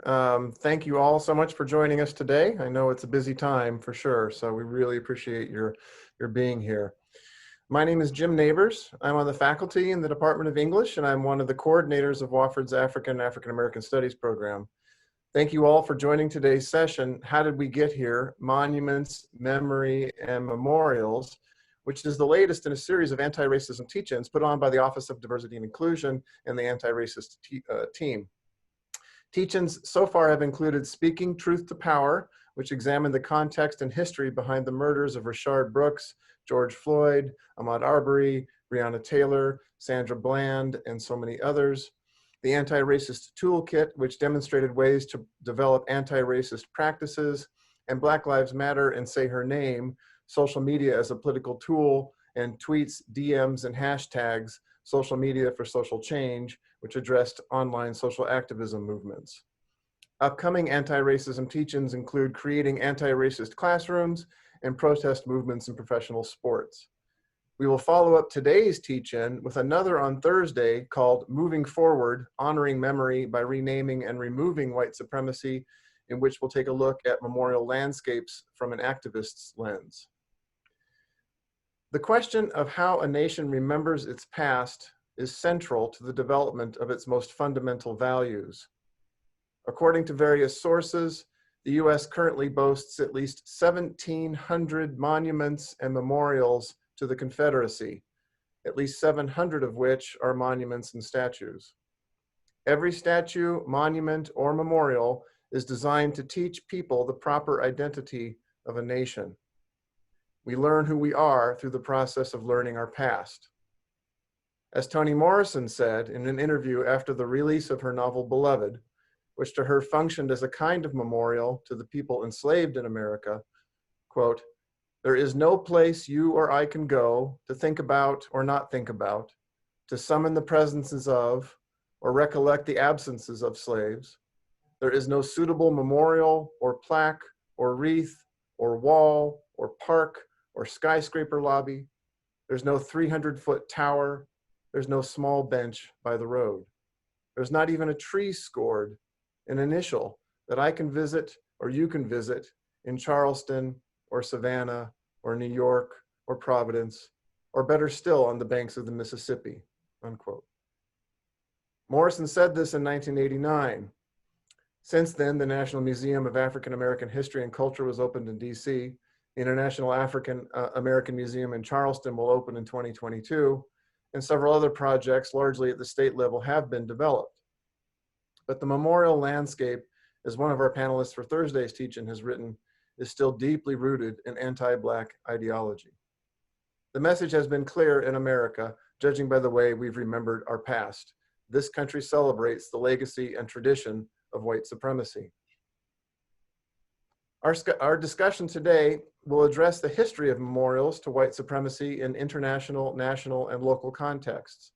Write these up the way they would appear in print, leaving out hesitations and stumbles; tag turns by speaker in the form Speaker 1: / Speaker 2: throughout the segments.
Speaker 1: Thank you all so much for joining us today. I know it's a busy time for sure, so we really appreciate your being here. My name is Jim Neighbors. I'm on the faculty in the Department of English, and I'm one of the coordinators of Wofford's African American Studies program. Thank you all for joining today's session, How Did We Get Here? Monuments, Memory, and Memorials, which is the latest in a series of anti-racism teach-ins put on by the Office of Diversity and Inclusion and the Anti-Racist team. Teach-ins so far have included Speaking Truth to Power, which examined the context and history behind the murders of Rayshard Brooks, George Floyd, Ahmaud Arbery, Breonna Taylor, Sandra Bland, and so many others. The Anti-Racist Toolkit, which demonstrated ways to develop anti-racist practices, and Black Lives Matter and Say Her Name, social media as a political tool, and tweets, DMs, and hashtags, social media for social change, which addressed online social activism movements. Upcoming anti-racism teach-ins include creating anti-racist classrooms and protest movements in professional sports. We will follow up today's teach-in with another on Thursday called Moving Forward, Honoring Memory by Renaming and Removing White Supremacy, in which we'll take a look at memorial landscapes from an activist's lens. The question of how a nation remembers its past is central to the development of its most fundamental values. According to various sources, the US currently boasts at least 1,700 monuments and memorials to the Confederacy, at least 700 of which are monuments and statues. Every statue, monument, or memorial is designed to teach people the proper identity of a nation. We learn who we are through the process of learning our past. As Toni Morrison said in an interview after the release of her novel Beloved, which to her functioned as a kind of memorial to the people enslaved in America, quote, "There is no place you or I can go to think about or not think about, to summon the presences of or recollect the absences of slaves. There is no suitable memorial or plaque or wreath or wall or park or skyscraper lobby. There's no 300-foot tower. There's no small bench by the road. There's not even a tree scored, an initial that I can visit or you can visit in Charleston or Savannah or New York or Providence, or better still, on the banks of the Mississippi," unquote. Morrison said this in 1989. Since then, the National Museum of African American History and Culture was opened in DC. The International African American Museum in Charleston will open in 2022, and several other projects, largely at the state level, have been developed. But the memorial landscape, as one of our panelists for Thursday's teach-in has written, is still deeply rooted in anti-Black ideology. The message has been clear in America, judging by the way we've remembered our past. This country celebrates the legacy and tradition of white supremacy. Our discussion today will address the history of memorials to white supremacy in international, national, and local contexts.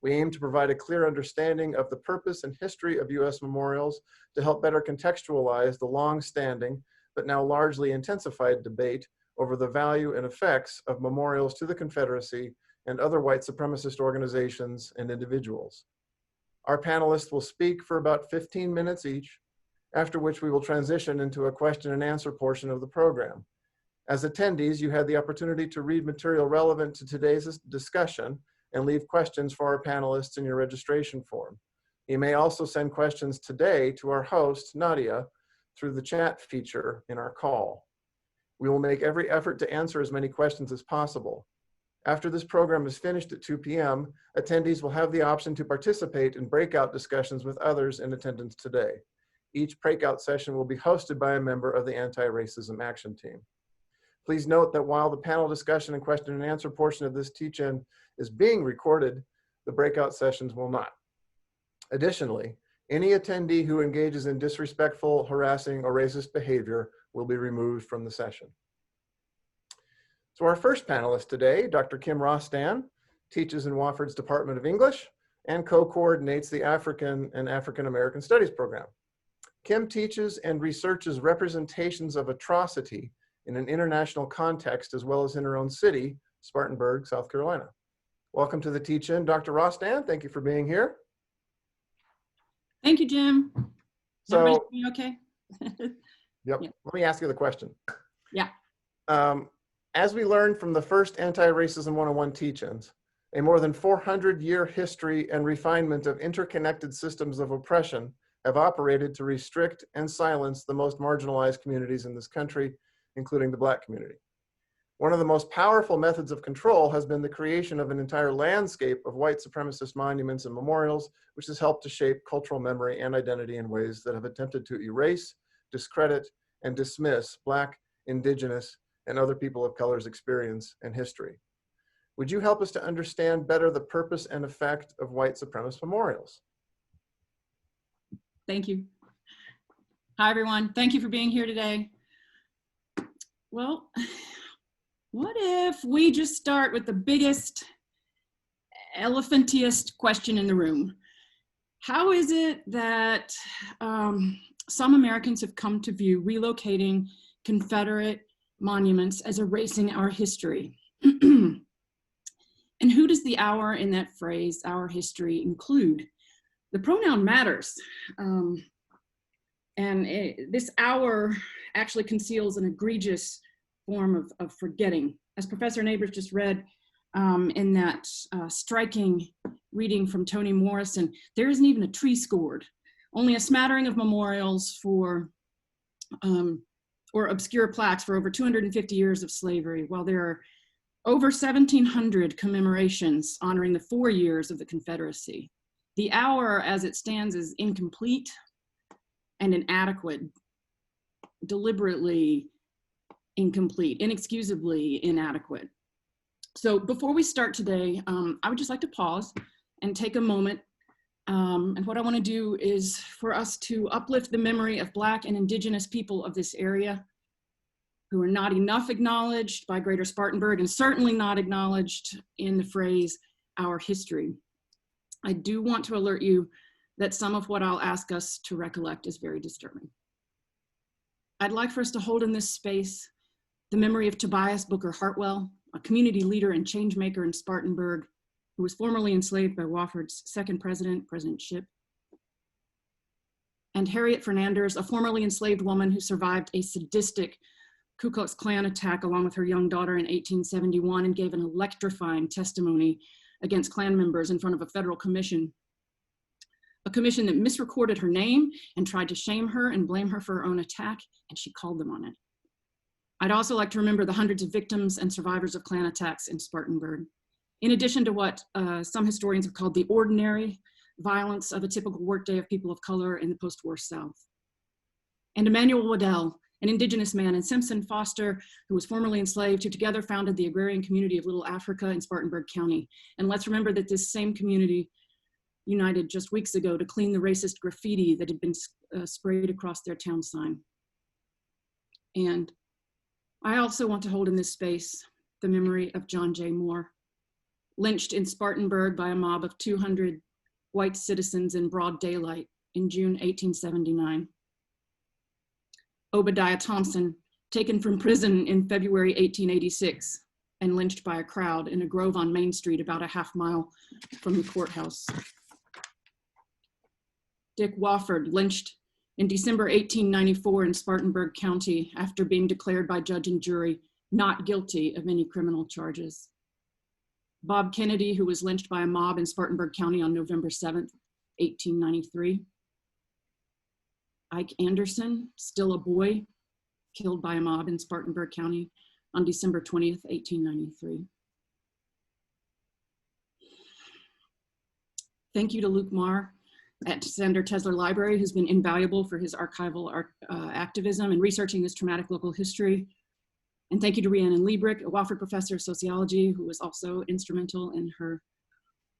Speaker 1: We aim to provide a clear understanding of the purpose and history of US memorials to help better contextualize the long-standing, but now largely intensified debate over the value and effects of memorials to the Confederacy and other white supremacist organizations and individuals. Our panelists will speak for about 15 minutes each, after which we will transition into a question and answer portion of the program. As attendees, you had the opportunity to read material relevant to today's discussion and leave questions for our panelists in your registration form. You may also send questions today to our host, Nadia, through the chat feature in our call. We will make every effort to answer as many questions as possible. After this program is finished at 2 p.m., attendees will have the option to participate in breakout discussions with others in attendance today. Each breakout session will be hosted by a member of the Anti-Racism Action Team. Please note that while the panel discussion and question and answer portion of this teach-in is being recorded, the breakout sessions will not. Additionally, any attendee who engages in disrespectful, harassing, or racist behavior will be removed from the session. So our first panelist today, Dr. Kim Rostan, teaches in Wofford's Department of English and co-coordinates the African and African American Studies program. Kim teaches and researches representations of atrocity in an international context, as well as in her own city, Spartanburg, South Carolina. Welcome to the teach-in, Dr. Rostan. Thank you for being here.
Speaker 2: Thank you, Jim.
Speaker 1: So,
Speaker 2: okay?
Speaker 1: yep.
Speaker 2: Yeah.
Speaker 1: Let me ask you the question.
Speaker 2: Yeah.
Speaker 1: As we learned from the first Anti-Racism 101 teach-ins, a more than 400-year history and refinement of interconnected systems of oppression have operated to restrict and silence the most marginalized communities in this country, including the Black community. One of the most powerful methods of control has been the creation of an entire landscape of white supremacist monuments and memorials, which has helped to shape cultural memory and identity in ways that have attempted to erase, discredit, and dismiss Black, Indigenous, and other people of color's experience and history. Would you help us to understand better the purpose and effect of white supremacist memorials?
Speaker 2: Thank you. Hi, everyone. Thank you for being here today. Well, what if we just start with the biggest, elephantiest question in the room? How is it that some Americans have come to view relocating Confederate monuments as erasing our history? And who does the our in that phrase, our history, include? The pronoun matters. This our actually conceals an egregious form of forgetting. As Professor Neighbors just read in that striking reading from Toni Morrison, there isn't even a tree scored, only a smattering of memorials for, or obscure plaques for over 250 years of slavery, while there are over 1,700 commemorations honoring the 4 years of the Confederacy. The hour as it stands is incomplete and inadequate, deliberately incomplete, inexcusably inadequate. So before we start today, I would just like to pause and take a moment. And what I want to do is for us to uplift the memory of Black and Indigenous people of this area who are not enough acknowledged by Greater Spartanburg and certainly not acknowledged in the phrase, our history. I do want to alert you that some of what I'll ask us to recollect is very disturbing. I'd like for us to hold in this space the memory of Tobias Booker Hartwell, a community leader and change maker in Spartanburg, who was formerly enslaved by Wofford's second president, President Shipp. And Harriet Fernandez, a formerly enslaved woman who survived a sadistic Ku Klux Klan attack along with her young daughter in 1871 and gave an electrifying testimony against Klan members in front of a federal commission. A commission that misrecorded her name and tried to shame her and blame her for her own attack, and she called them on it. I'd also like to remember the hundreds of victims and survivors of Klan attacks in Spartanburg, in addition to what some historians have called the ordinary violence of a typical workday of people of color in the post-war South. And Emmanuel Waddell, an Indigenous man, and Simpson Foster, who was formerly enslaved, who together founded the agrarian community of Little Africa in Spartanburg County. And let's remember that this same community united just weeks ago to clean the racist graffiti that had been sprayed across their town sign. And I also want to hold in this space the memory of John J. Moore, lynched in Spartanburg by a mob of 200 white citizens in broad daylight in June 1879. Obadiah Thompson, taken from prison in February 1886 and lynched by a crowd in a grove on Main Street about a half mile from the courthouse. Dick Wofford, lynched in December 1894 in Spartanburg County after being declared by judge and jury not guilty of any criminal charges. Bob Kennedy, who was lynched by a mob in Spartanburg County on November 7th, 1893. Ike Anderson, still a boy, killed by a mob in Spartanburg County on December 20th, 1893. Thank you to Luke Marr at Sander Tesler Library, who's been invaluable for his archival activism and researching this traumatic local history. And thank you to Rhiannon Liebrick, a Wofford professor of sociology, who was also instrumental in her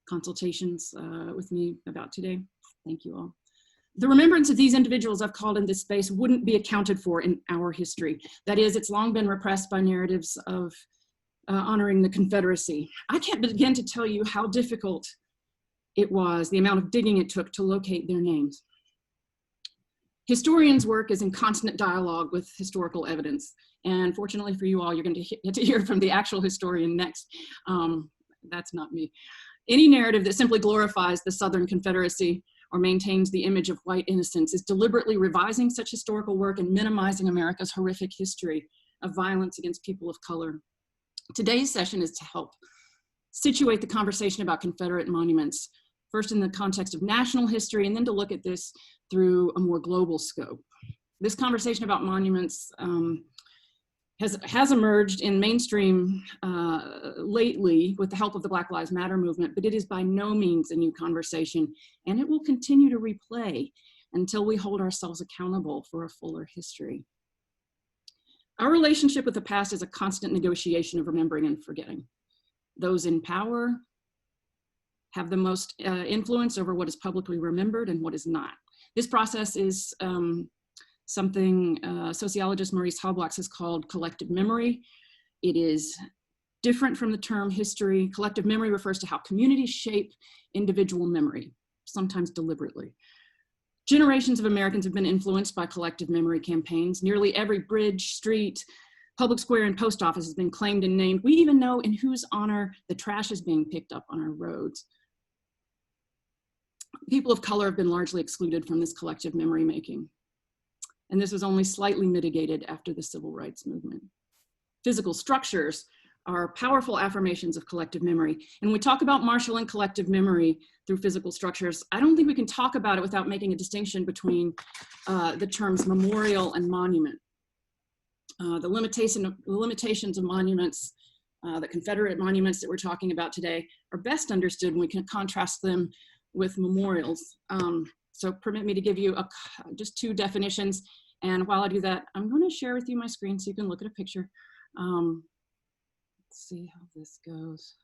Speaker 2: consultations with me about today. Thank you all. The remembrance of these individuals I've called in this space wouldn't be accounted for in our history. That is, it's long been repressed by narratives of honoring the Confederacy. I can't begin to tell you how difficult it was, the amount of digging it took to locate their names. Historians' work is in constant dialogue with historical evidence. And fortunately for you all, you're going to get to hear from the actual historian next. That's not me. Any narrative that simply glorifies the Southern Confederacy or maintains the image of white innocence is deliberately revising such historical work and minimizing America's horrific history of violence against people of color. Today's session is to help situate the conversation about Confederate monuments, first in the context of national history, and then to look at this through a more global scope. This conversation about monuments has emerged in mainstream lately with the help of the Black Lives Matter movement, but it is by no means a new conversation, and it will continue to replay until we hold ourselves accountable for a fuller history. Our relationship with the past is a constant negotiation of remembering and forgetting. Those in power have the most influence over what is publicly remembered and what is not. This process is something sociologist Maurice Halbwachs has called collective memory. It is different from the term history. Collective memory refers to how communities shape individual memory, sometimes deliberately. Generations of Americans have been influenced by collective memory campaigns. Nearly every bridge, street, public square, and post office has been claimed and named. We even know in whose honor the trash is being picked up on our roads. People of color have been largely excluded from this collective memory making. And this was only slightly mitigated after the civil rights movement. Physical structures are powerful affirmations of collective memory. And when we talk about marshaling collective memory through physical structures, I don't think we can talk about it without making a distinction between the terms memorial and monument. The limitations of monuments, the Confederate monuments that we're talking about today, are best understood when we can contrast them with memorials. So permit me to give you just two definitions. And while I do that, I'm going to share with you my screen so you can look at a picture. Let's see how this goes.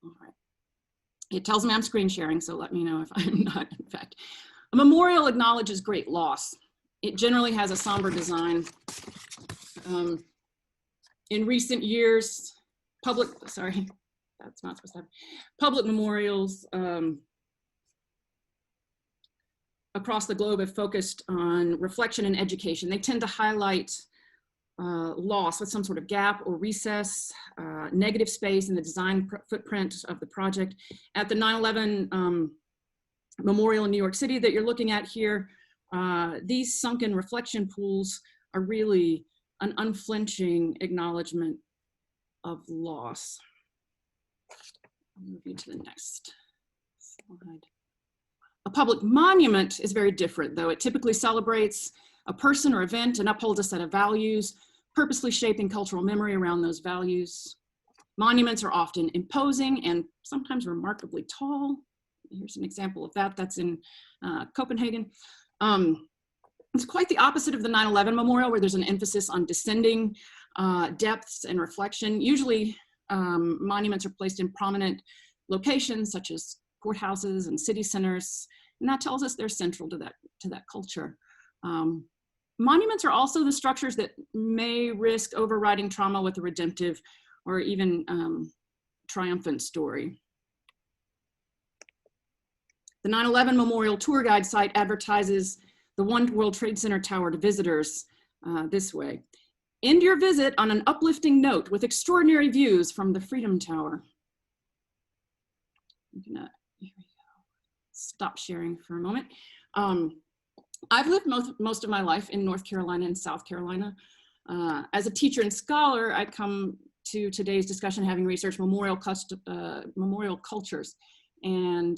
Speaker 2: All right. It tells me I'm screen sharing, so let me know if I'm not, in fact. A memorial acknowledges great loss. It generally has a somber design. In recent years, public memorials across the globe have focused on reflection and education. They tend to highlight loss with some sort of gap or recess, negative space in the design footprint of the project. At the 9/11 memorial in New York City that you're looking at here, these sunken reflection pools are really an unflinching acknowledgement of loss. I'll move you to the next slide. A public monument is very different, though. It typically celebrates a person or event and upholds a set of values, purposely shaping cultural memory around those values. Monuments are often imposing and sometimes remarkably tall. Here's an example of that. That's in Copenhagen. It's quite the opposite of the 9/11 memorial, where there's an emphasis on descending depths and reflection. Usually, monuments are placed in prominent locations, such as courthouses and city centers, and that tells us they're central to that culture. Monuments are also the structures that may risk overriding trauma with a redemptive or even triumphant story. The 9/11 Memorial Tour Guide site advertises the One World Trade Center Tower to visitors this way. End your visit on an uplifting note with extraordinary views from the Freedom Tower. Here we go. Stop sharing for a moment. I've lived most of my life in North Carolina and South Carolina. As a teacher and scholar, I come to today's discussion having researched memorial cultures and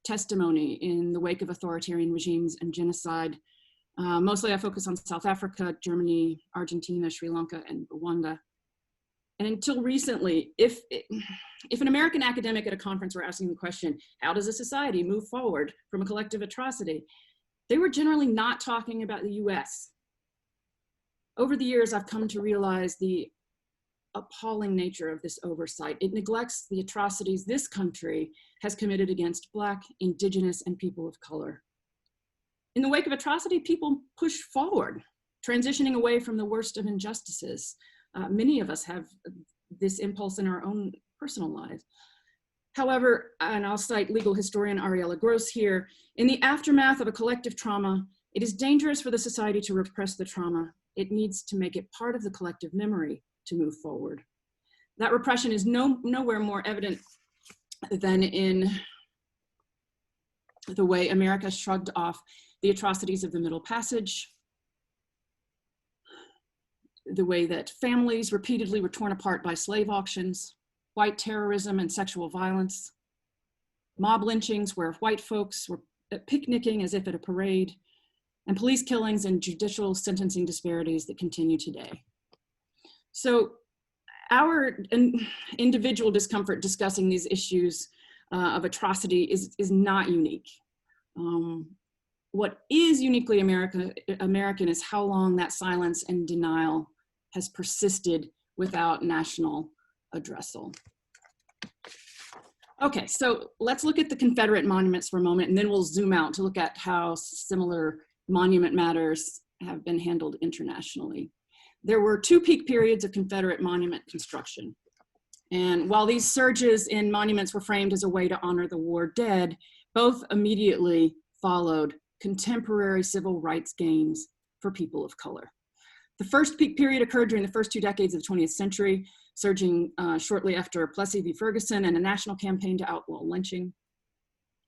Speaker 2: testimony in the wake of authoritarian regimes and genocide. Mostly I focus on South Africa, Germany, Argentina, Sri Lanka, and Rwanda. And until recently, if an American academic at a conference were asking the question, how does a society move forward from a collective atrocity? They were generally not talking about the US. Over the years, I've come to realize the appalling nature of this oversight. It neglects the atrocities this country has committed against Black, Indigenous, and people of color. In the wake of atrocity, people push forward, transitioning away from the worst of injustices. Many of us have this impulse in our own personal lives. However, and I'll cite legal historian Ariella Gross here, in the aftermath of a collective trauma, it is dangerous for the society to repress the trauma. It needs to make it part of the collective memory to move forward. That repression is nowhere more evident than in the way America shrugged off the atrocities of the Middle Passage, the way that families repeatedly were torn apart by slave auctions, white terrorism and sexual violence, mob lynchings where white folks were picnicking as if at a parade, and police killings and judicial sentencing disparities that continue today. So our individual discomfort discussing these issues of atrocity is not unique. What is uniquely American is how long that silence and denial has persisted without national addressal. Okay, so let's look at the Confederate monuments for a moment, and then we'll zoom out to look at how similar monument matters have been handled internationally. There were two peak periods of Confederate monument construction. And while these surges in monuments were framed as a way to honor the war dead, both immediately followed contemporary civil rights gains for people of color. The first peak period occurred during the first 2 decades of the 20th century, surging shortly after Plessy v. Ferguson and a national campaign to outlaw lynching.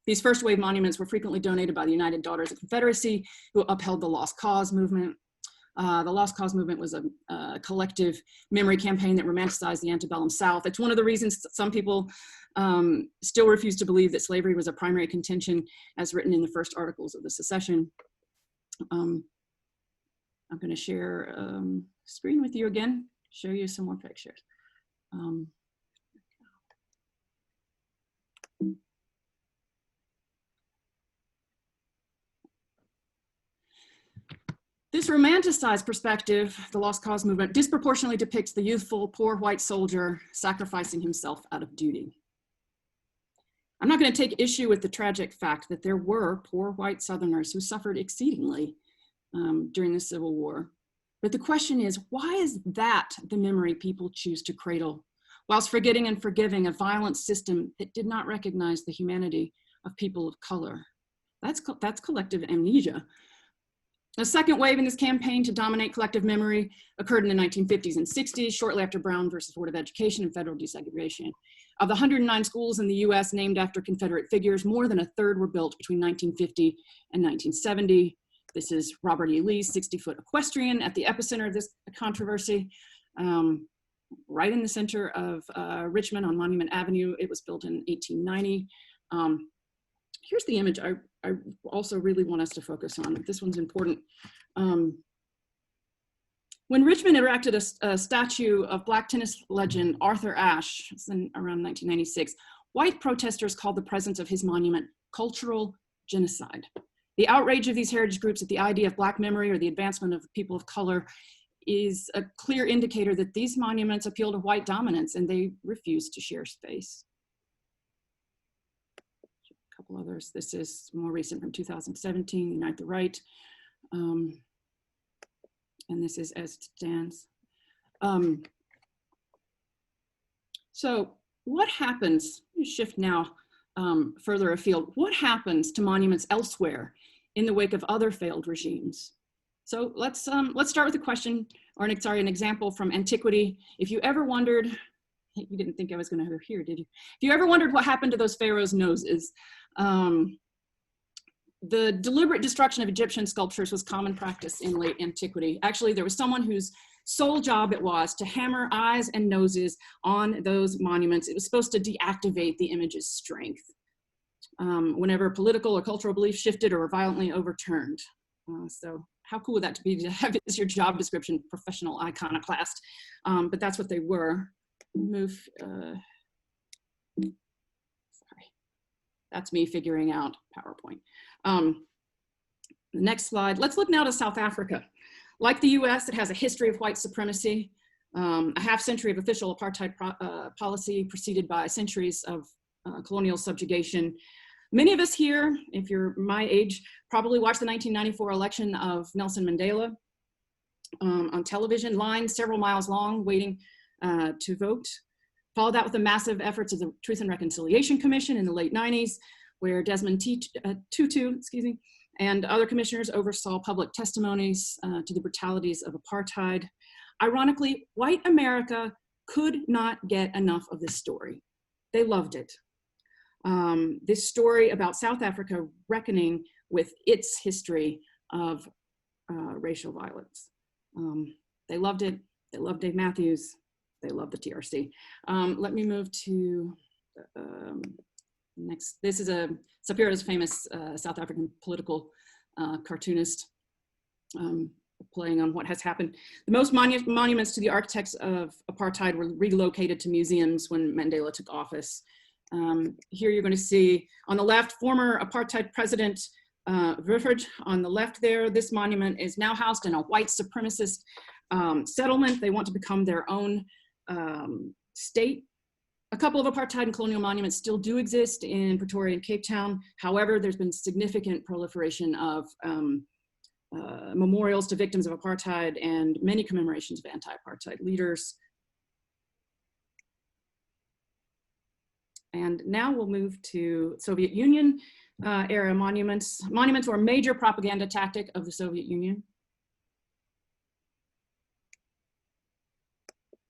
Speaker 2: These first wave monuments were frequently donated by the United Daughters of Confederacy, who upheld the Lost Cause movement. The Lost Cause movement was a collective memory campaign that romanticized the antebellum South. It's one of the reasons some people still refuse to believe that slavery was a primary contention as written in the first articles of the secession. I'm going to share screen with you again, show you some more pictures. This romanticized perspective, the Lost Cause movement, disproportionately depicts the youthful, poor white soldier sacrificing himself out of duty. I'm not going to take issue with the tragic fact that there were poor white Southerners who suffered exceedingly during the Civil War. But the question is, why is that the memory people choose to cradle, whilst forgetting and forgiving a violent system that did not recognize the humanity of people of color? That's collective amnesia. A second wave in this campaign to dominate collective memory occurred in the 1950s and 60s, shortly after Brown versus Board of Education and federal desegregation. Of the 109 schools in the US named after Confederate figures, more than a third were built between 1950 and 1970. This is Robert E. Lee's 60-foot equestrian at the epicenter of this controversy, right in the center of Richmond on Monument Avenue. It was built in 1890. Here's the image I also really want us to focus on. This one's important. When Richmond erected a statue of Black tennis legend Arthur Ashe around 1996, white protesters called the presence of his monument cultural genocide. The outrage of these heritage groups at the idea of Black memory or the advancement of people of color is a clear indicator that these monuments appeal to white dominance and they refuse to share space. A couple others. This is more recent from 2017, Unite the Right. And this is As It Stands. So what happens, shift now further afield, what happens to monuments elsewhere in the wake of other failed regimes? So let's start with a question, or an example from antiquity. If you ever wondered, you didn't think I was going to hear, did you? If you ever wondered what happened to those pharaohs' noses, the deliberate destruction of Egyptian sculptures was common practice in late antiquity. Actually, there was someone whose sole job it was to hammer eyes and noses on those monuments. It was supposed to deactivate the image's strength whenever political or cultural beliefs shifted or were violently overturned. So how cool would that be to have as your job description, professional iconoclast? But that's what they were. Sorry, that's me figuring out PowerPoint. The next slide, let's look now to South Africa. Like the US, it has a history of white supremacy, a half century of official apartheid policy preceded by centuries of colonial subjugation. Many of us here, if you're my age, probably watched the 1994 election of Nelson Mandela on television, lines several miles long waiting to vote. Followed that with the massive efforts of the Truth and Reconciliation Commission in the late 90s, where Desmond Tutu, and other commissioners oversaw public testimonies to the brutalities of apartheid. Ironically, white America could not get enough of this story. They loved it. this story about South Africa reckoning with its history of racial violence. They loved it. They loved Dave Matthews. They loved the TRC. Let me move to next. This is Sapiro is a famous South African political cartoonist, playing on what has happened. The most monuments to the architects of apartheid were relocated to museums when Mandela took office. Here you're going to see on the left, former apartheid president Verwoerd. On the left there, this monument is now housed in a white supremacist settlement. They want to become their own state. A couple of apartheid and colonial monuments still do exist in Pretoria and Cape Town. However, there's been significant proliferation of memorials to victims of apartheid and many commemorations of anti-apartheid leaders. And now we'll move to Soviet Union era monuments. Monuments were a major propaganda tactic of the Soviet Union.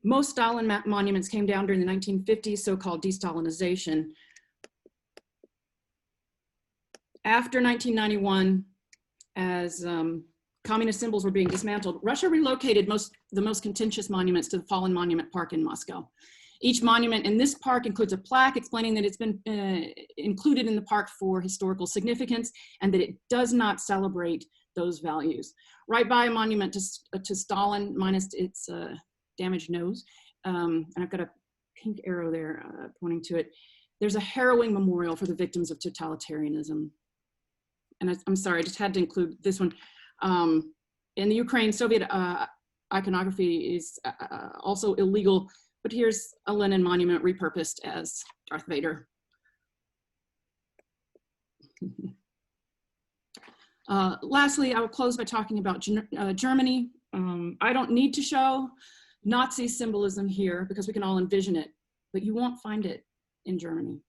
Speaker 2: Most Stalin monuments came down during the 1950s, so-called de-Stalinization. After 1991, as communist symbols were being dismantled, Russia relocated the most contentious monuments to the Fallen Monument Park in Moscow. Each monument in this park includes a plaque explaining that it's been included in the park for historical significance and that it does not celebrate those values. Right by a monument to Stalin, minus its damaged nose, and I've got a pink arrow there pointing to it, there's a harrowing memorial for the victims of totalitarianism. And I'm sorry, I just had to include this one. In the Ukraine, Soviet iconography is also illegal, but here's a Lenin monument repurposed as Darth Vader. Lastly, I will close by talking about Germany. I don't need to show Nazi symbolism here because we can all envision it, but you won't find it in Germany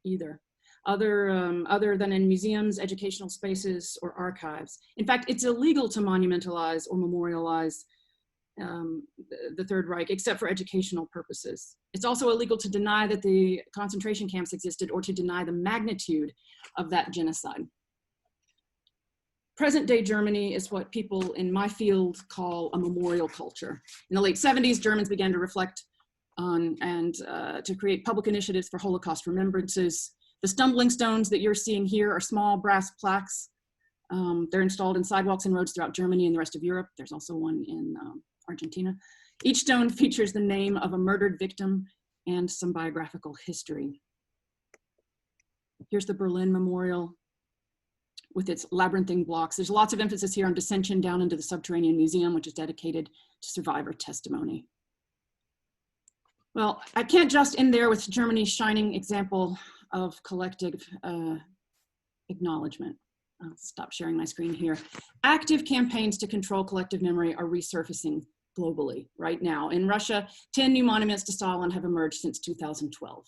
Speaker 2: either, other than in museums, educational spaces, or archives. In fact, it's illegal to monumentalize or memorialize the Third Reich, except for educational purposes. It's also illegal to deny that the concentration camps existed or to deny the magnitude of that genocide. Present day Germany is what people in my field call a memorial culture. In the late 70s, Germans began to reflect on and to create public initiatives for Holocaust remembrances. The stumbling stones that you're seeing here are small brass plaques. They're installed in sidewalks and roads throughout Germany and the rest of Europe. There's also one in Argentina. Each stone features the name of a murdered victim and some biographical history. Here's the Berlin Memorial with its labyrinthine blocks. There's lots of emphasis here on dissension down into the subterranean museum, which is dedicated to survivor testimony. Well, I can't just end there with Germany's shining example of collective acknowledgement. I'll stop sharing my screen here. Active campaigns to control collective memory are resurfacing globally right now. In Russia, 10 new monuments to Stalin have emerged since 2012,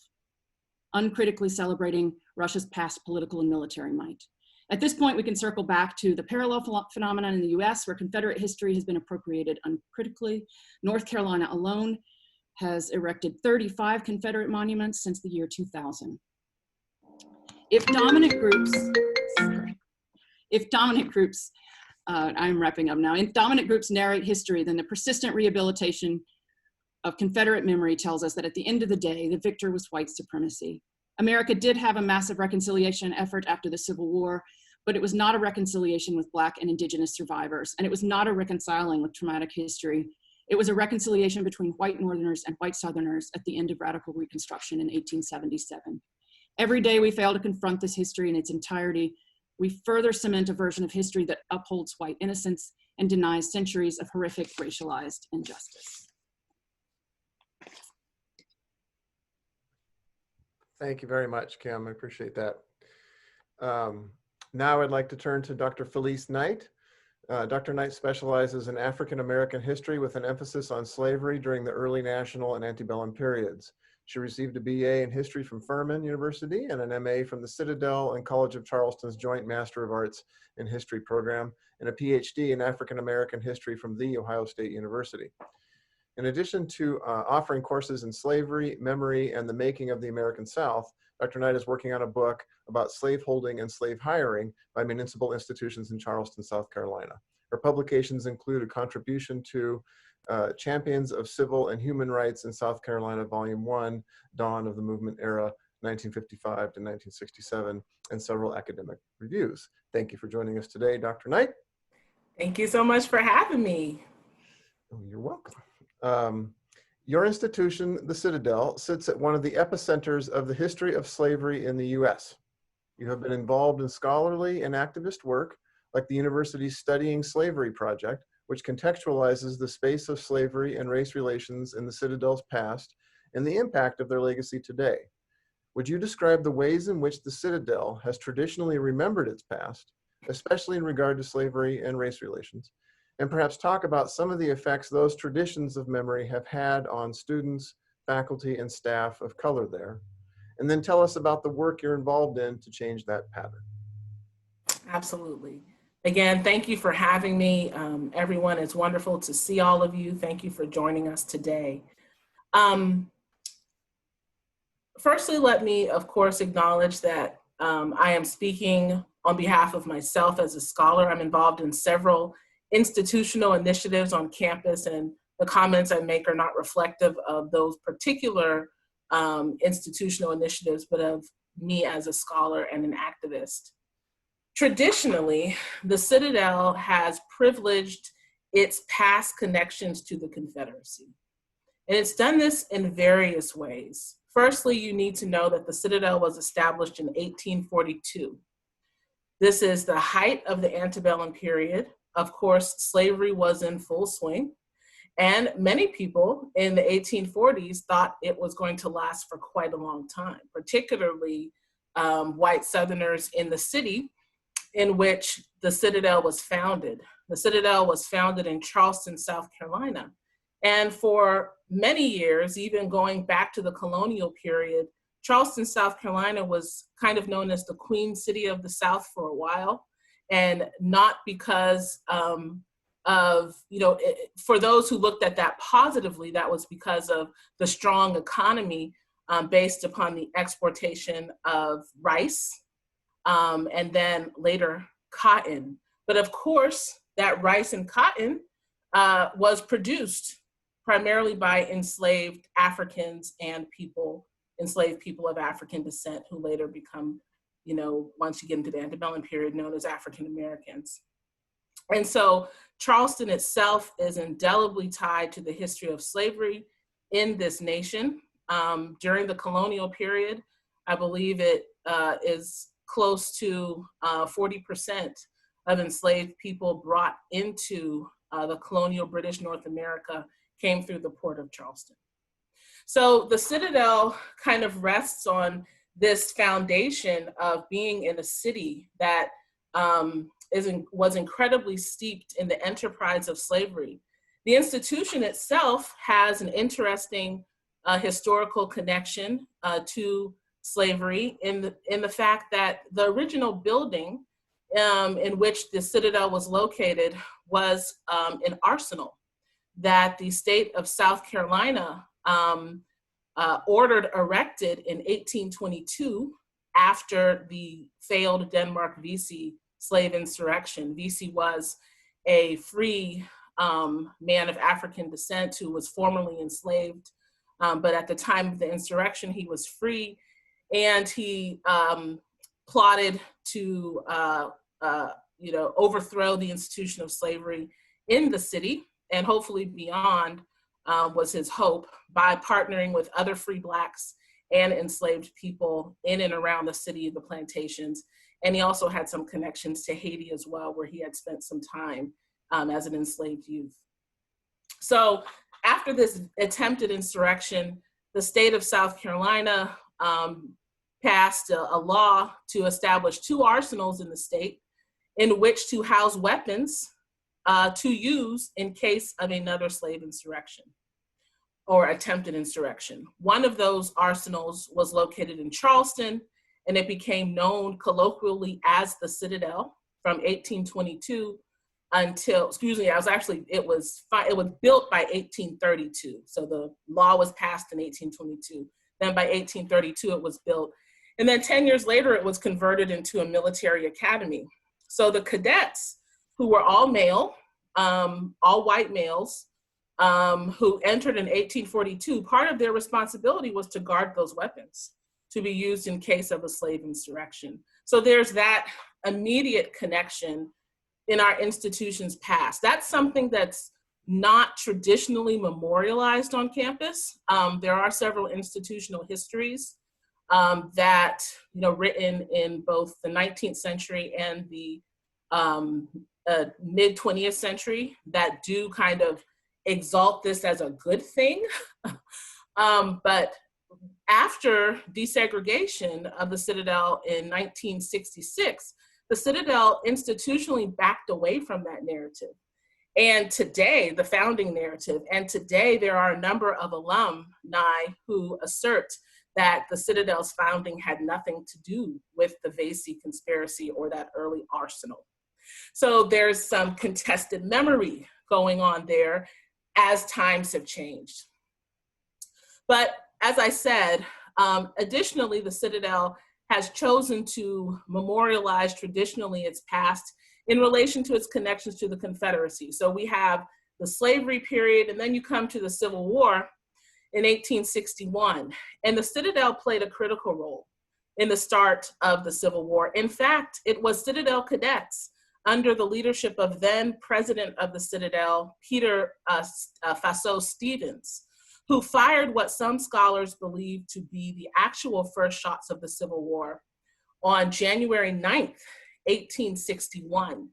Speaker 2: uncritically celebrating Russia's past political and military might. At this point, we can circle back to the parallel phenomenon in the US, where Confederate history has been appropriated uncritically. North Carolina alone has erected 35 Confederate monuments since the year 2000. If dominant groups, I'm wrapping up now, if dominant groups narrate history, then the persistent rehabilitation of Confederate memory tells us that at the end of the day, the victor was white supremacy. America did have a massive reconciliation effort after the Civil War, but it was not a reconciliation with Black and Indigenous survivors, and it was not a reconciling with traumatic history. It was a reconciliation between white Northerners and white Southerners at the end of radical Reconstruction in 1877. Every day we fail to confront this history in its entirety, we further cement a version of history that upholds white innocence and denies centuries of horrific racialized injustice.
Speaker 1: Thank you very much, Kim. I appreciate that. Now I'd like to turn to Dr. Felice Knight. Dr. Knight specializes in African American history with an emphasis on slavery during the early national and antebellum periods. She received a BA in history from Furman University and an MA from the Citadel and College of Charleston's Joint Master of Arts in History program, and a PhD in African American history from The Ohio State University. In addition to offering courses in slavery, memory, and the making of the American South, Dr. Knight is working on a book about slaveholding and slave hiring by municipal institutions in Charleston, South Carolina. Her publications include a contribution to Champions of Civil and Human Rights in South Carolina, Volume 1, Dawn of the Movement Era, 1955 to 1967, and several academic reviews. Thank you for joining us today, Dr. Knight.
Speaker 3: Thank you so much for having me.
Speaker 1: Oh, you're welcome. Your institution, the Citadel, sits at one of the epicenters of the history of slavery in the U.S. You have been involved in scholarly and activist work, like the university's Studying Slavery project, which contextualizes the space of slavery and race relations in the Citadel's past and the impact of their legacy today. Would you describe the ways in which the Citadel has traditionally remembered its past, especially in regard to slavery and race relations, and perhaps talk about some of the effects those traditions of memory have had on students, faculty, and staff of color there? And then tell us about the work you're involved in to change that pattern.
Speaker 3: Absolutely. Again, thank you for having me. Everyone, it's wonderful to see all of you. Thank you for joining us today. Firstly, let me, of course, acknowledge that I am speaking on behalf of myself as a scholar. I'm involved in several institutional initiatives on campus, and the comments I make are not reflective of those particular institutional initiatives, but of me as a scholar and an activist. Traditionally, the Citadel has privileged its past connections to the Confederacy. And it's done this in various ways. Firstly, you need to know that the Citadel was established in 1842. This is the height of the antebellum period. Of course, slavery was in full swing. And many people in the 1840s thought it was going to last for quite a long time, particularly white Southerners in the city in which the Citadel was founded. The Citadel was founded in Charleston, South Carolina. And for many years, even going back to the colonial period, Charleston, South Carolina was kind of known as the Queen City of the South for a while. And not because for those who looked at that positively, that was because of the strong economy based upon the exportation of rice and then later cotton. But of course, that rice and cotton was produced primarily by enslaved Africans and enslaved people of African descent who later become, once you get into the antebellum period, known as African Americans. And so Charleston itself is indelibly tied to the history of slavery in this nation. During the colonial period, I believe it is close to 40% of enslaved people brought into the colonial British North America came through the port of Charleston. So the Citadel kind of rests on this foundation of being in a city that was incredibly steeped in the enterprise of slavery. The institution itself has an interesting historical connection to slavery in the fact that the original building in which the Citadel was located was an arsenal that the state of South Carolina ordered erected in 1822 after the failed Denmark-Vesey slave insurrection. Vesey was a free man of African descent who was formerly enslaved, but at the time of the insurrection, he was free, and he plotted to overthrow the institution of slavery in the city and hopefully beyond, was his hope, by partnering with other free Blacks and enslaved people in and around the city of the plantations. And he also had some connections to Haiti as well, where he had spent some time as an enslaved youth. So after this attempted insurrection, the state of South Carolina passed a law to establish 2 arsenals in the state in which to house weapons to use in case of another slave insurrection or attempted insurrection. One of those arsenals was located in Charleston, and it became known colloquially as the Citadel from 1822 until, it was built by 1832. So the law was passed in 1822. Then by 1832, it was built. And then 10 years later, it was converted into a military academy. So the cadets, who were all male, all white males, who entered in 1842, part of their responsibility was to guard those weapons to be used in case of a slave insurrection. So there's that immediate connection in our institution's past. That's something that's not traditionally memorialized on campus. There are several institutional histories that, written in both the 19th century and the mid 20th century that do kind of exalt this as a good thing. But after desegregation of the Citadel in 1966, the Citadel institutionally backed away from that narrative. And today, the founding narrative, and today there are a number of alumni who assert that the Citadel's founding had nothing to do with the Vasey conspiracy or that early arsenal. So there's some contested memory going on there as times have changed. But as I said, additionally, the Citadel has chosen to memorialize traditionally its past in relation to its connections to the Confederacy. So we have the slavery period, and then you come to the Civil War in 1861. And the Citadel played a critical role in the start of the Civil War. In fact, it was Citadel cadets under the leadership of then president of the Citadel, Peter Faso Stevens, who fired what some scholars believe to be the actual first shots of the Civil War on January 9th, 1861.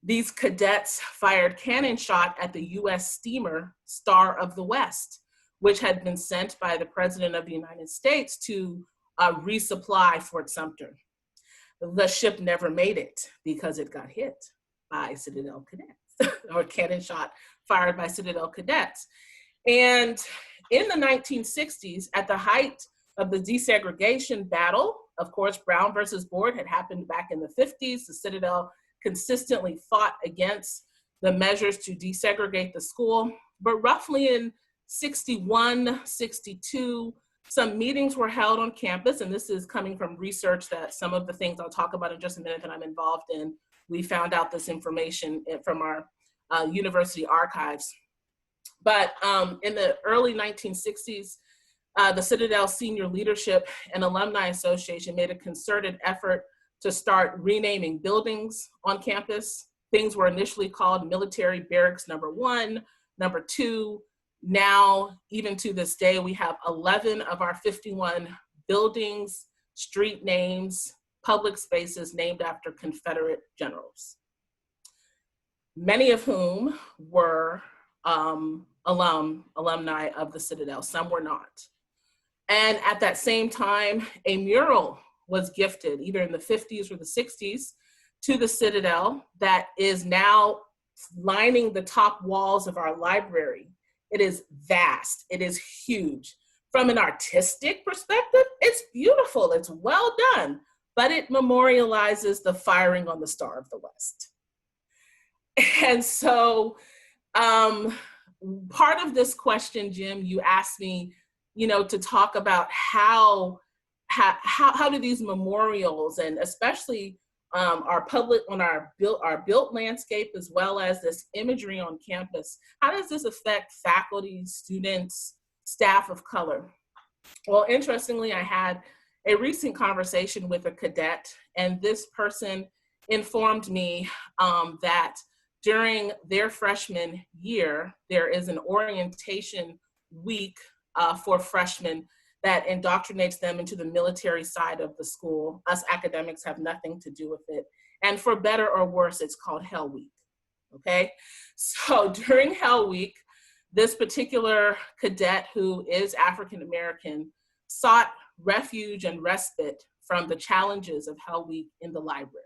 Speaker 3: These cadets fired cannon shot at the US steamer Star of the West, which had been sent by the President of the United States to resupply Fort Sumter. The ship never made it because it got hit by Citadel cadets, or cannon shot fired by Citadel cadets. And in the 1960s, at the height of the desegregation battle, of course, Brown versus Board had happened back in the 50s. The Citadel consistently fought against the measures to desegregate the school. But roughly in 61, 62, some meetings were held on campus, and this is coming from research that some of the things I'll talk about in just a minute that I'm involved in. We found out this information from our university archives. But in the early 1960s, the Citadel Senior Leadership and Alumni Association made a concerted effort to start renaming buildings on campus. Things were initially called Military Barracks Number 1, Number 2. Now, even to this day, we have 11 of our 51 buildings, street names, public spaces named after Confederate generals, many of whom were alumni of the Citadel. Some were not. And at that same time, a mural was gifted either in the 50s or the 60s to the Citadel that is now lining the top walls of our library. It is vast, it is huge. From an artistic perspective, it's beautiful, it's well done, but it memorializes the firing on the Star of the West. And so part of this question, Jim, you asked me, to talk about how do these memorials, and especially our built landscape, as well as this imagery on campus, how does this affect faculty, students, staff of color? Well, interestingly, I had a recent conversation with a cadet, and this person informed me that during their freshman year, there is an orientation week for freshmen that indoctrinates them into the military side of the school. Us academics have nothing to do with it. And for better or worse, it's called Hell Week, okay? So during Hell Week, this particular cadet, who is African-American, sought refuge and respite from the challenges of Hell Week in the library.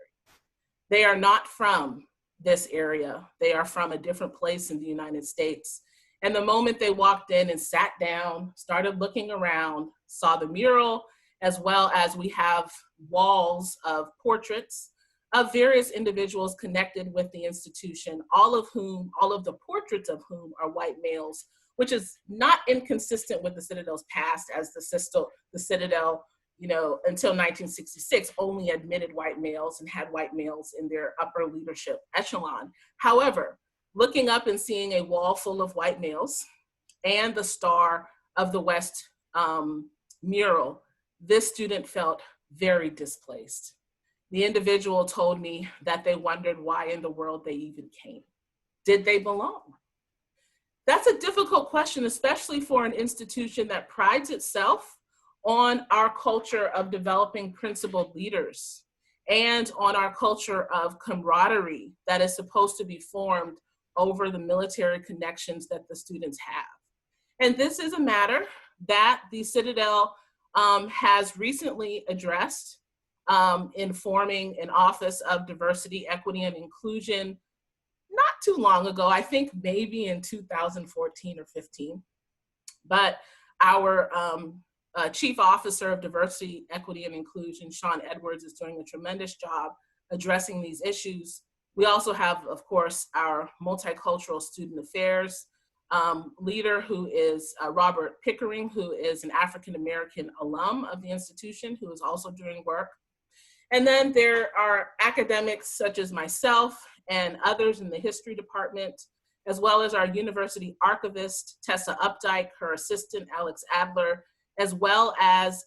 Speaker 3: They are not from this area. They are from a different place in the United States. And the moment they walked in and sat down, started looking around, saw the mural, as well as we have walls of portraits of various individuals connected with the institution, all of the portraits of whom are white males, which is not inconsistent with the Citadel's past, as the Citadel, until 1966, only admitted white males and had white males in their upper leadership echelon. However, looking up and seeing a wall full of white males and the Star of the West mural, this student felt very displaced. The individual told me that they wondered why in the world they even came. Did they belong? That's a difficult question, especially for an institution that prides itself on our culture of developing principled leaders and on our culture of camaraderie that is supposed to be formed over the military connections that the students have. And this is a matter that the Citadel has recently addressed in forming an Office of Diversity, Equity, and Inclusion not too long ago, I think maybe in 2014 or 15. But our Chief Officer of Diversity, Equity, and Inclusion, Sean Edwards, is doing a tremendous job addressing these issues. We also have, of course, our multicultural student affairs leader, who is Robert Pickering, who is an African-American alum of the institution, who is also doing work. And then there are academics such as myself and others in the history department, as well as our university archivist, Tessa Updike, her assistant, Alex Adler, as well as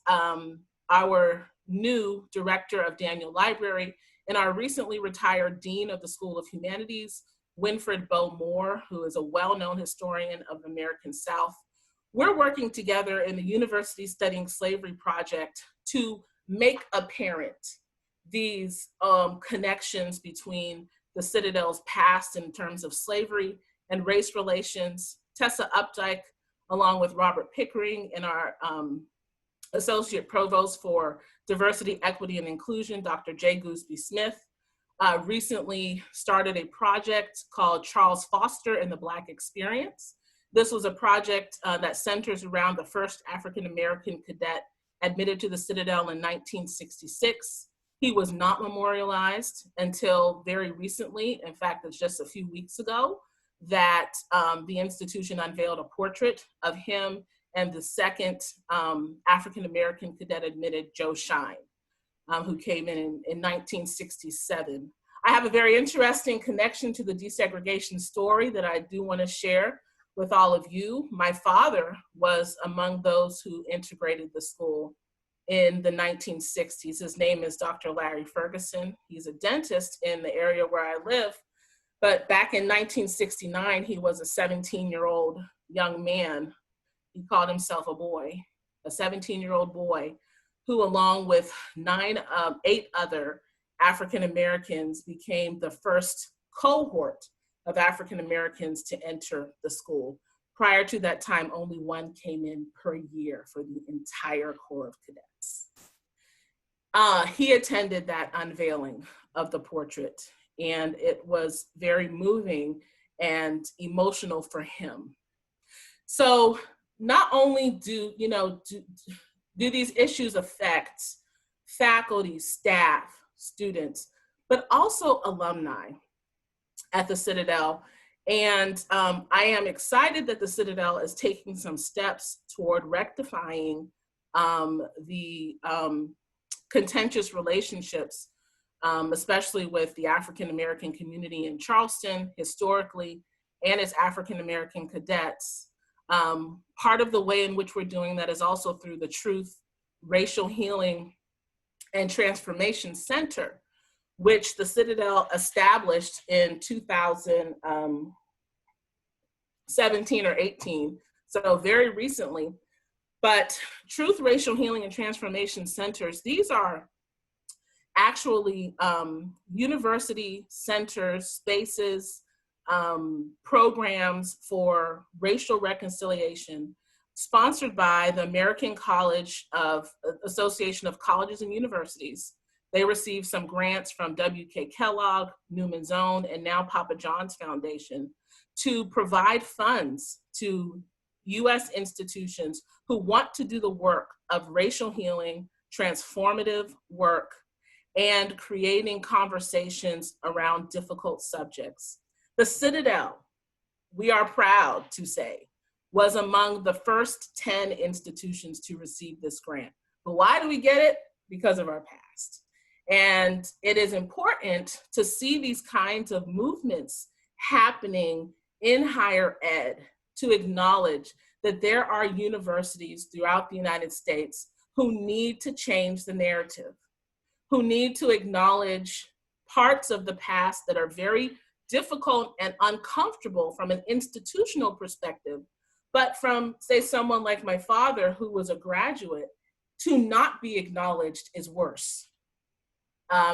Speaker 3: our new director of Daniel Library and our recently retired dean of the School of Humanities, Winfred Bowe Moore, who is a well-known historian of the American South. We're working together in the University Studying Slavery Project to make apparent these connections between the Citadel's past in terms of slavery and race relations. Tessa Updike, along with Robert Pickering and our Associate Provost for Diversity, Equity, and Inclusion, Dr. Jay Gooseby Smith, recently started a project called Charles Foster and the Black Experience. This was a project that centers around the first African-American cadet admitted to the Citadel in 1966. He was not memorialized until very recently. In fact, it's just a few weeks ago that the institution unveiled a portrait of him and the second African-American cadet admitted, Joe Shine, who came in 1967. I have a very interesting connection to the desegregation story that I do want to share with all of you. My father was among those who integrated the school in the 1960s. His name is Dr. Larry Ferguson. He's a dentist in the area where I live. But back in 1969, he was a 17-year-old young man. He called himself a boy, a 17-year-old boy, who along with 8 other African Americans became the first cohort of African Americans to enter the school. Prior to that time, only one came in per year for the entire Corps of Cadets. He attended that unveiling of the portrait, and it was very moving and emotional for him. So not only do these issues affect faculty, staff, students, but also alumni at the Citadel. And I am excited that the Citadel is taking some steps toward rectifying the contentious relationships, especially with the African-American community in Charleston historically, and its African-American cadets. Part of the way in which we're doing that is also through the Truth, Racial Healing, and Transformation Center, which the Citadel established in 2017 or 18, so very recently. But Truth, Racial Healing, and Transformation Centers, these are actually university centers, spaces, programs for racial reconciliation, sponsored by the American Association of Colleges and Universities. They received some grants from W.K. Kellogg, Newman's Own, and now Papa John's Foundation to provide funds to U.S. institutions who want to do the work of racial healing, transformative work, and creating conversations around difficult subjects. The Citadel, we are proud to say, was among the first 10 institutions to receive this grant. But why do we get it? Because of our past. And it is important to see these kinds of movements happening in higher ed, to acknowledge that there are universities throughout the United States who need to change the narrative, who need to acknowledge parts of the past that are very difficult and uncomfortable from an institutional perspective, but from, say, someone like my father, who was a graduate, to not be acknowledged is worse.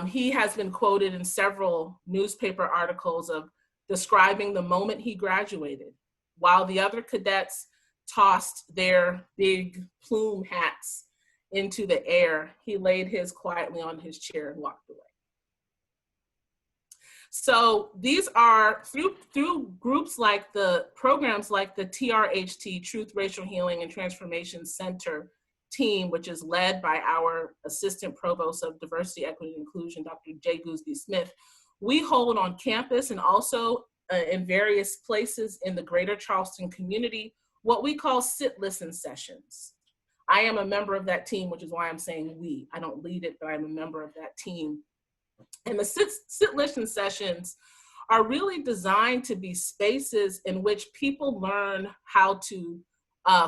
Speaker 3: He has been quoted in several newspaper articles of describing the moment he graduated. While the other cadets tossed their big plume hats into the air, he laid his quietly on his chair and walked away. So these are through groups like the programs like the TRHT, Truth, Racial Healing and Transformation Center team, which is led by our Assistant Provost of Diversity, Equity, and Inclusion, Dr. Jay Gooseby Smith. We hold on campus and also in various places in the greater Charleston community what we call sit-listen sessions. I am a member of that team, which is why I'm saying we. I don't lead it, but I'm a member of that team. And the sit-listen sessions are really designed to be spaces in which people learn how to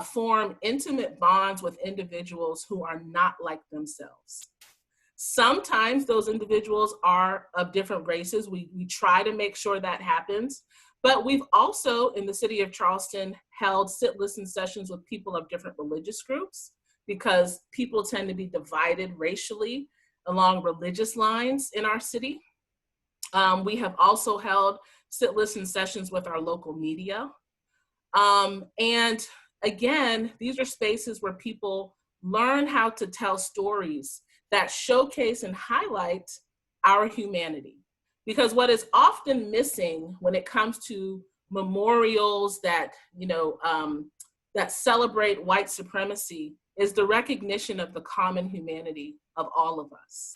Speaker 3: form intimate bonds with individuals who are not like themselves. Sometimes those individuals are of different races. We try to make sure that happens. But we've also, in the city of Charleston, held sit-listen sessions with people of different religious groups, because people tend to be divided racially along religious lines in our city. We have also held sit-listen sessions with our local media. And again, these are spaces where people learn how to tell stories that showcase and highlight our humanity. Because what is often missing when it comes to memorials that, that celebrate white supremacy is the recognition of the common humanity of all of us,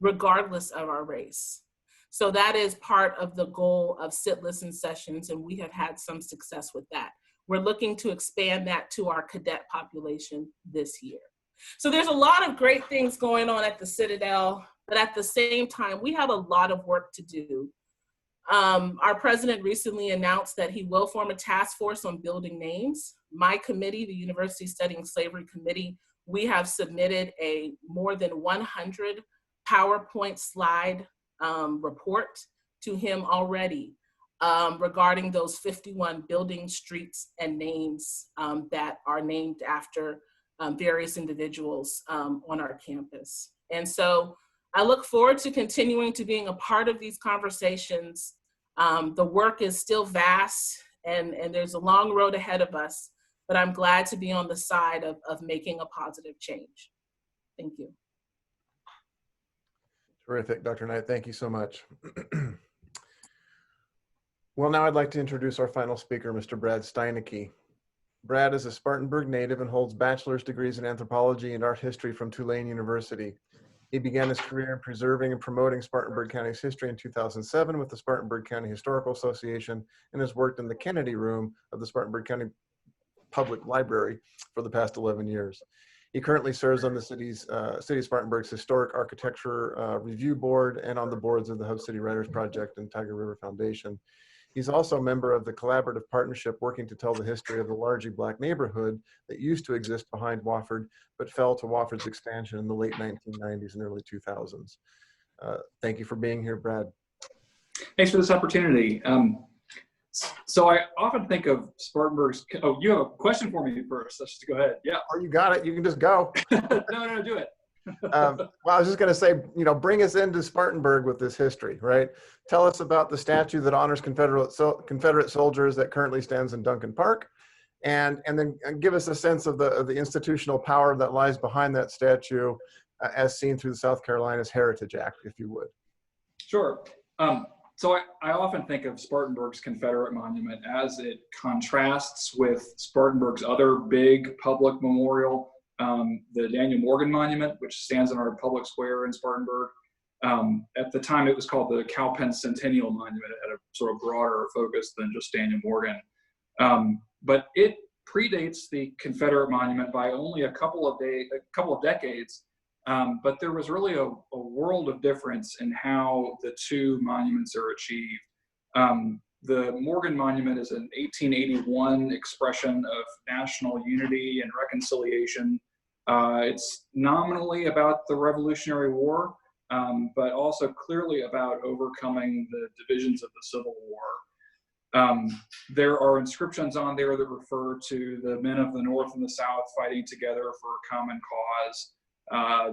Speaker 3: regardless of our race. So that is part of the goal of sit-listen sessions, and we have had some success with that. We're looking to expand that to our cadet population this year. So there's a lot of great things going on at the Citadel, but at the same time, we have a lot of work to do. Our president recently announced that he will form a task force on building names. My committee, the University Studying Slavery Committee, we have submitted a more than 100 PowerPoint slide report to him already regarding those 51 buildings, streets, and names that are named after various individuals on our campus. And so I look forward to continuing to being a part of these conversations. The work is still vast and there's a long road ahead of us, but I'm glad to be on the side of making a positive change. Thank you.
Speaker 1: Terrific, Dr. Knight. Thank you so much. Well, now I'd like to introduce our final speaker, Mr. Brad Steinecke. Brad is a Spartanburg native and holds bachelor's degrees in anthropology and art history from Tulane University. He began his career in preserving and promoting Spartanburg County's history in 2007 with the Spartanburg County Historical Association and has worked in the Kennedy Room of the Spartanburg County Public Library for the past 11 years. He currently serves on the City of Spartanburg's Historic Architecture Review Board and on the boards of the Hub City Writers Project and Tiger River Foundation. He's also a member of the collaborative partnership working to tell the history of the largely Black neighborhood that used to exist behind Wofford, but fell to Wofford's expansion in the late 1990s and early 2000s. Thank you for being here, Brad.
Speaker 4: Thanks for this opportunity. So I often think of Spartanburg's, oh, you have a question for me first. Let's just go ahead. Yeah.
Speaker 1: Oh, you got it. You can just go.
Speaker 4: No, do it.
Speaker 1: Well, I was just going to say, bring us into Spartanburg with this history, right? Tell us about the statue that honors Confederate soldiers that currently stands in Duncan Park, and then give us a sense of the institutional power that lies behind that statue as seen through the South Carolina's Heritage Act, if you would.
Speaker 4: Sure. So I often think of Spartanburg's Confederate monument as it contrasts with Spartanburg's other big public memorial, the Daniel Morgan Monument, which stands in our public square in Spartanburg. At the time, it was called the Cowpen Centennial Monument. It had a sort of broader focus than just Daniel Morgan. But it predates the Confederate monument by only a couple of decades, but there was really a world of difference in how the two monuments are achieved. The Morgan Monument is an 1881 expression of national unity and reconciliation. It's nominally about the Revolutionary War, but also clearly about overcoming the divisions of the Civil War. There are inscriptions on there that refer to the men of the North and the South fighting together for a common cause.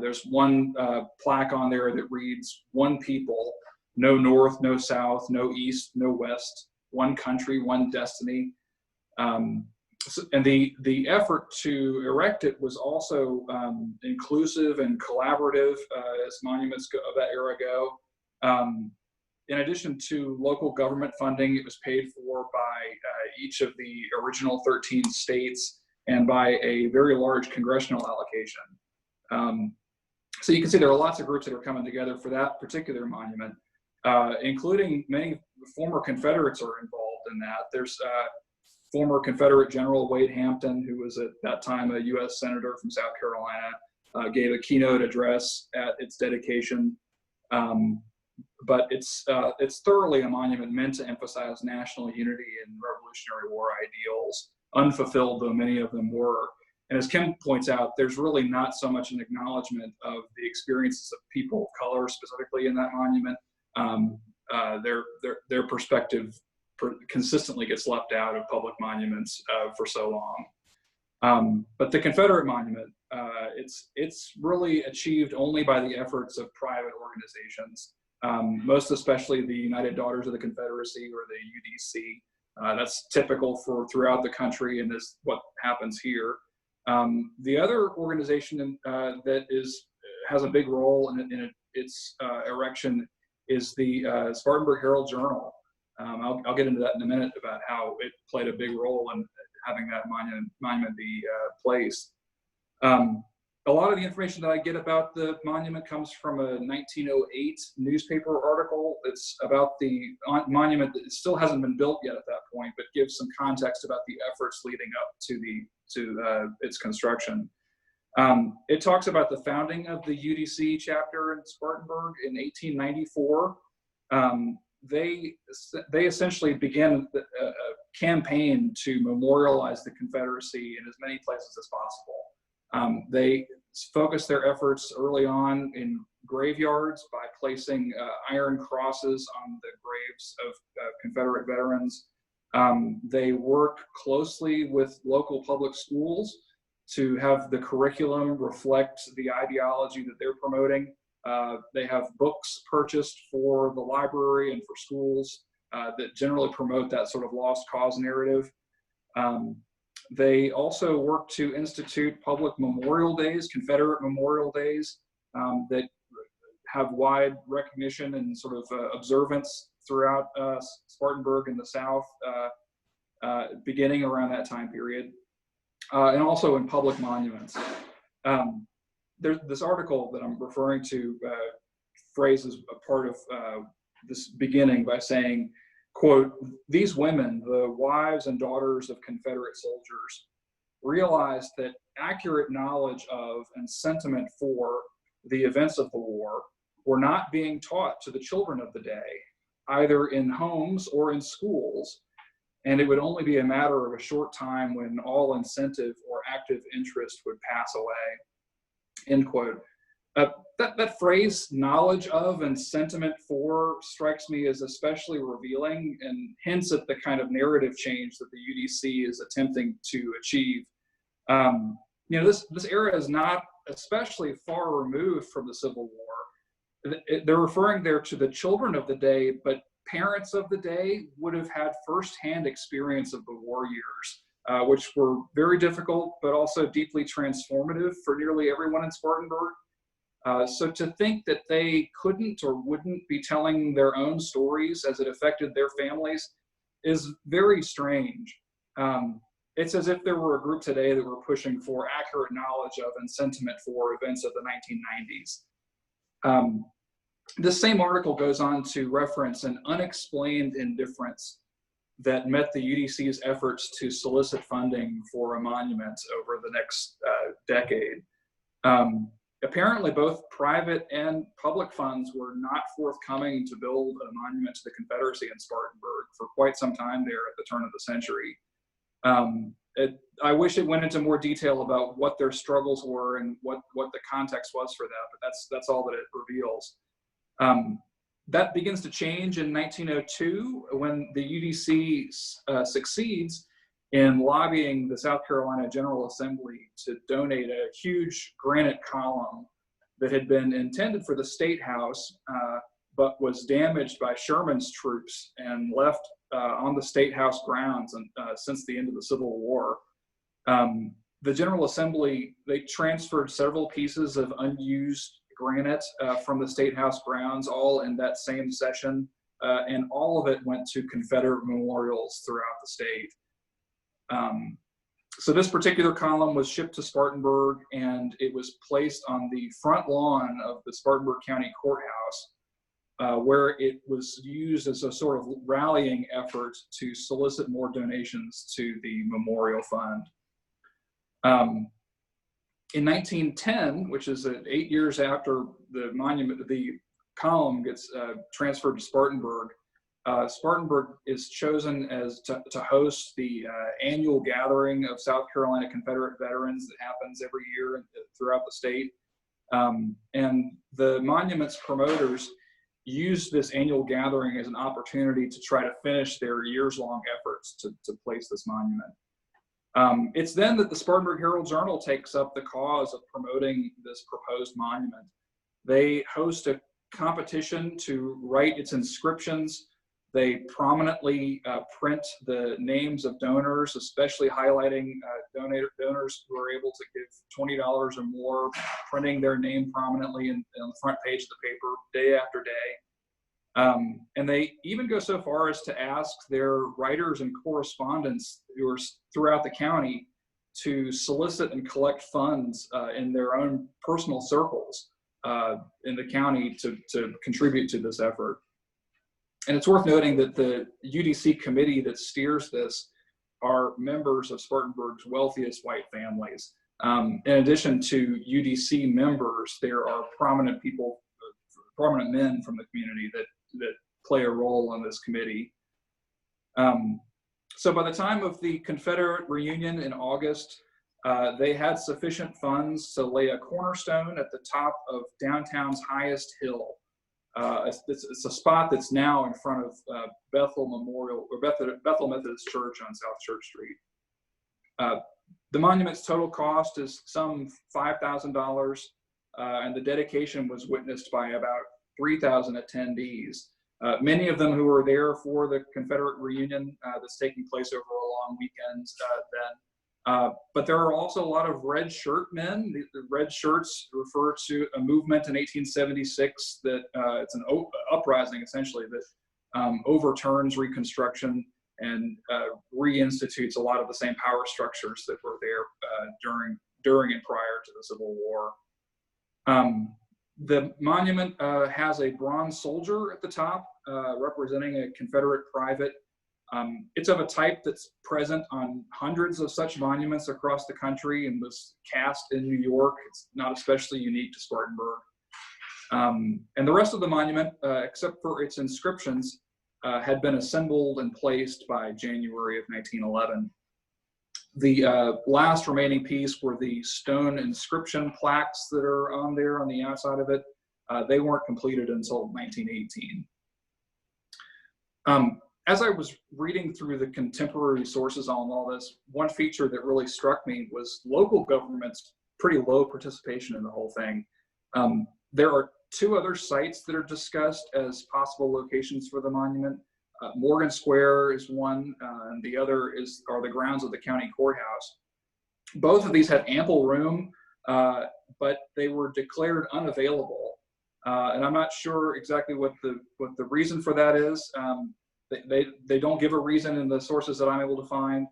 Speaker 4: There's one plaque on there that reads, "One people, no North, no South, no East, no West, one country, one destiny." And the effort to erect it was also inclusive and collaborative, as monuments of that era go. In addition to local government funding, it was paid for by each of the original 13 states and by a very large congressional allocation. So you can see there are lots of groups that are coming together for that particular monument, including many former Confederates are involved in that. There's former Confederate General Wade Hampton, who was at that time a U.S. Senator from South Carolina, gave a keynote address at its dedication. But it's thoroughly a monument meant to emphasize national unity and Revolutionary War ideals, unfulfilled though many of them were. And as Kim points out, there's really not so much an acknowledgement of the experiences of people of color specifically in that monument. Their perspective consistently gets left out of public monuments for so long. But the Confederate monument, it's really achieved only by the efforts of private organizations, most especially the United Daughters of the Confederacy, or the UDC. That's typical for throughout the country, and is what happens here. The other organization that has a big role in its erection is the Spartanburg Herald Journal. I'll get into that in a minute about how it played a big role in having that monument be placed. A lot of the information that I get about the monument comes from a 1908 newspaper article. It's about the monument that still hasn't been built yet at that point, but gives some context about the efforts leading up to its construction. It talks about the founding of the UDC chapter in Spartanburg in 1894. They essentially began a campaign to memorialize the Confederacy in as many places as possible. They focused their efforts early on in graveyards by placing iron crosses on the graves of Confederate veterans. They work closely with local public schools to have the curriculum reflect the ideology that they're promoting. They have books purchased for the library and for schools that generally promote that sort of lost cause narrative. They also work to institute public memorial days, Confederate memorial days, that have wide recognition and sort of observance throughout Spartanburg and the South, beginning around that time period, and also in public monuments. There's this article that I'm referring to phrases a part of this beginning by saying, quote, "These women, the wives and daughters of Confederate soldiers, realized that accurate knowledge of and sentiment for the events of the war were not being taught to the children of the day, either in homes or in schools, and it would only be a matter of a short time when all incentive or active interest would pass away," end quote. That phrase, knowledge of and sentiment for, strikes me as especially revealing and hints at the kind of narrative change that the UDC is attempting to achieve. This era is not especially far removed from the Civil War. They're referring there to the children of the day, but parents of the day would have had firsthand experience of the war years, which were very difficult, but also deeply transformative for nearly everyone in Spartanburg. So to think that they couldn't or wouldn't be telling their own stories as it affected their families is very strange. It's as if there were a group today that were pushing for accurate knowledge of and sentiment for events of the 1990s. This same article goes on to reference an unexplained indifference that met the UDC's efforts to solicit funding for a monument over the next decade. Apparently, both private and public funds were not forthcoming to build a monument to the Confederacy in Spartanburg for quite some time there at the turn of the century. I wish it went into more detail about what their struggles were and what the context was for that, but that's all that it reveals. That begins to change in 1902 when the UDC succeeds in lobbying the South Carolina General Assembly to donate a huge granite column that had been intended for the State House, but was damaged by Sherman's troops and left on the State House grounds since the end of the Civil War. The General Assembly, they transferred several pieces of unused granite from the State House grounds, all in that same session, and all of it went to Confederate memorials throughout the state. So this particular column was shipped to Spartanburg, and it was placed on the front lawn of the Spartanburg County Courthouse, where it was used as a sort of rallying effort to solicit more donations to the memorial fund. In 1910, which is 8 years after the monument, the column gets transferred to Spartanburg, Spartanburg is chosen as to host the annual gathering of South Carolina Confederate veterans that happens every year throughout the state. And the monument's promoters use this annual gathering as an opportunity to try to finish their years-long efforts to place this monument. It's then that the Spartanburg Herald-Journal takes up the cause of promoting this proposed monument. They host a competition to write its inscriptions. They prominently print the names of donors, especially highlighting donors who are able to give $20 or more, printing their name prominently on the front page of the paper day after day. And they even go so far as to ask their writers and correspondents who are throughout the county to solicit and collect funds in their own personal circles in the county to contribute to this effort. And it's worth noting that the UDC committee that steers this are members of Spartanburg's wealthiest white families. In addition to UDC members, there are prominent people, prominent men from the community that play a role on this committee. So by the time of the Confederate reunion in August, they had sufficient funds to lay a cornerstone at the top of downtown's highest hill. It's a spot that's now in front of Bethel Memorial or Bethel Methodist Church on South Church Street. The monument's total cost is some $5,000, and the dedication was witnessed by about 3,000 attendees. Many of them who were there for the Confederate reunion that's taking place over a long weekend then. But there are also a lot of red shirt men. The red shirts refer to a movement in 1876 that it's an uprising essentially that overturns Reconstruction and reinstitutes a lot of the same power structures that were there during and prior to the Civil War. The monument has a bronze soldier at the top representing a Confederate private. It's of a type that's present on hundreds of such monuments across the country and was cast in New York. It's not especially unique to Spartanburg. And the rest of the monument, except for its inscriptions, had been assembled and placed by January of 1911. The last remaining piece were the stone inscription plaques that are on there on the outside of it. They weren't completed until 1918. As I was reading through the contemporary sources on all this, one feature that really struck me was local government's pretty low participation in the whole thing. There are two other sites that are discussed as possible locations for the monument. Morgan Square is one, and the other are the grounds of the county courthouse. Both of these had ample room, but they were declared unavailable. And I'm not sure exactly what the reason for that is. They don't give a reason in the sources that I'm able to find,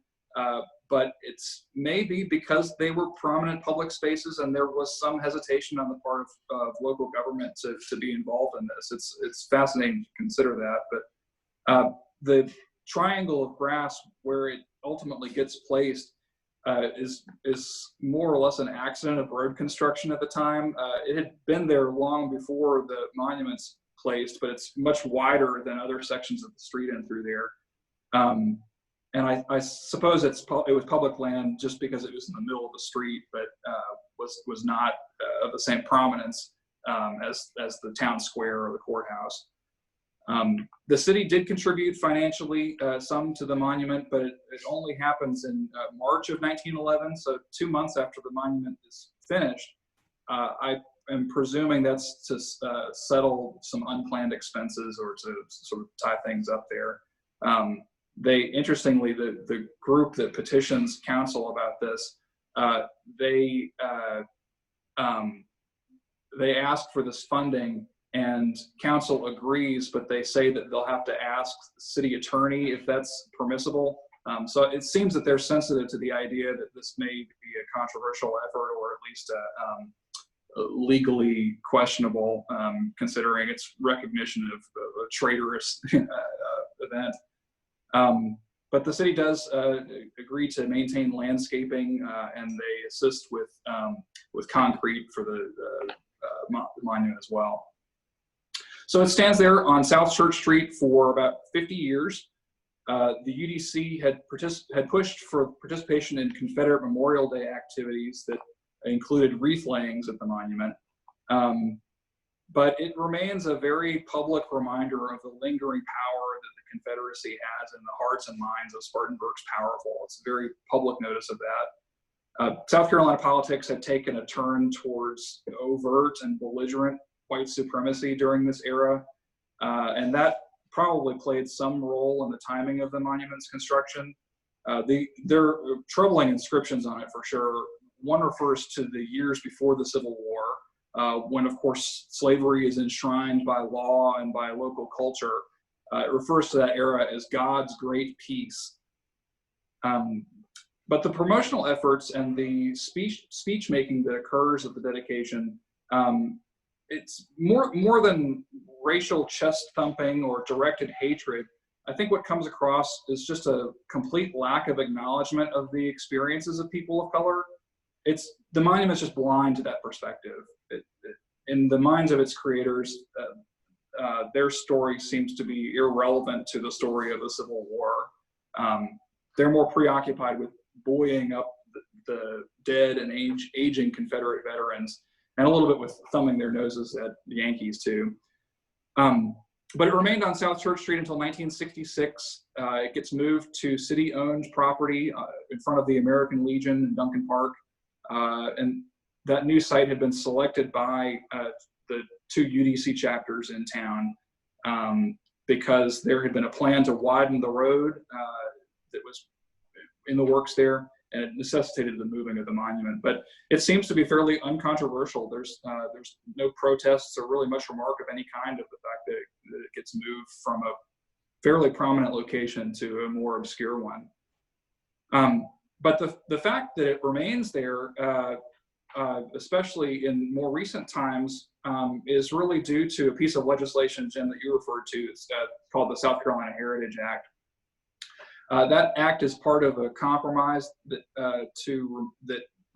Speaker 4: but it's maybe because they were prominent public spaces and there was some hesitation on the part of local government to be involved in this. It's fascinating to consider that, but triangle of grass where it ultimately gets placed is more or less an accident of road construction at the time. It had been there long before the monument's placed, but it's much wider than other sections of the street and through there. And I suppose it was public land just because it was in the middle of the street, but was not of the same prominence as the town square or the courthouse. The city did contribute financially some to the monument, but it only happens in March of 1911, so 2 months after the monument is finished. I am presuming that's to settle some unplanned expenses or to sort of tie things up there. Interestingly, the group that petitions council about this, they asked for this funding, and council agrees, but they say that they'll have to ask the city attorney if that's permissible. So it seems that they're sensitive to the idea that this may be a controversial effort, or at least legally questionable, considering its recognition of a traitorous event. But the city does agree to maintain landscaping, and they assist with concrete for the monument as well. So it stands there on South Church Street for about 50 years. The UDC had pushed for participation in Confederate Memorial Day activities that included wreath layings at the monument. But it remains a very public reminder of the lingering power that the Confederacy has in the hearts and minds of Spartanburg's powerful. It's a very public notice of that. South Carolina politics had taken a turn towards overt and belligerent white supremacy during this era, and that probably played some role in the timing of the monument's construction. There are troubling inscriptions on it for sure. One refers to the years before the Civil War, when of course slavery is enshrined by law and by local culture. It refers to that era as God's great peace. But the promotional efforts and the speech making that occurs at the dedication, it's more than racial chest thumping or directed hatred. I think what comes across is just a complete lack of acknowledgement of the experiences of people of color. The monument's just blind to that perspective. In the minds of its creators, their story seems to be irrelevant to the story of the Civil War. They're more preoccupied with buoying up the dead and aging Confederate veterans, and a little bit with thumbing their noses at the Yankees too. But it remained on South Church Street until 1966. It gets moved to city-owned property in front of the American Legion in Duncan Park. And that new site had been selected by the 2 UDC chapters in town because there had been a plan to widen the road that was in the works there, and it necessitated the moving of the monument. But it seems to be fairly uncontroversial. There's no protests or really much remark of any kind of the fact that it gets moved from a fairly prominent location to a more obscure one. But the fact that it remains there, especially in more recent times, is really due to a piece of legislation, Jim, that you referred to. It's called the South Carolina Heritage Act. That act is part of a compromise that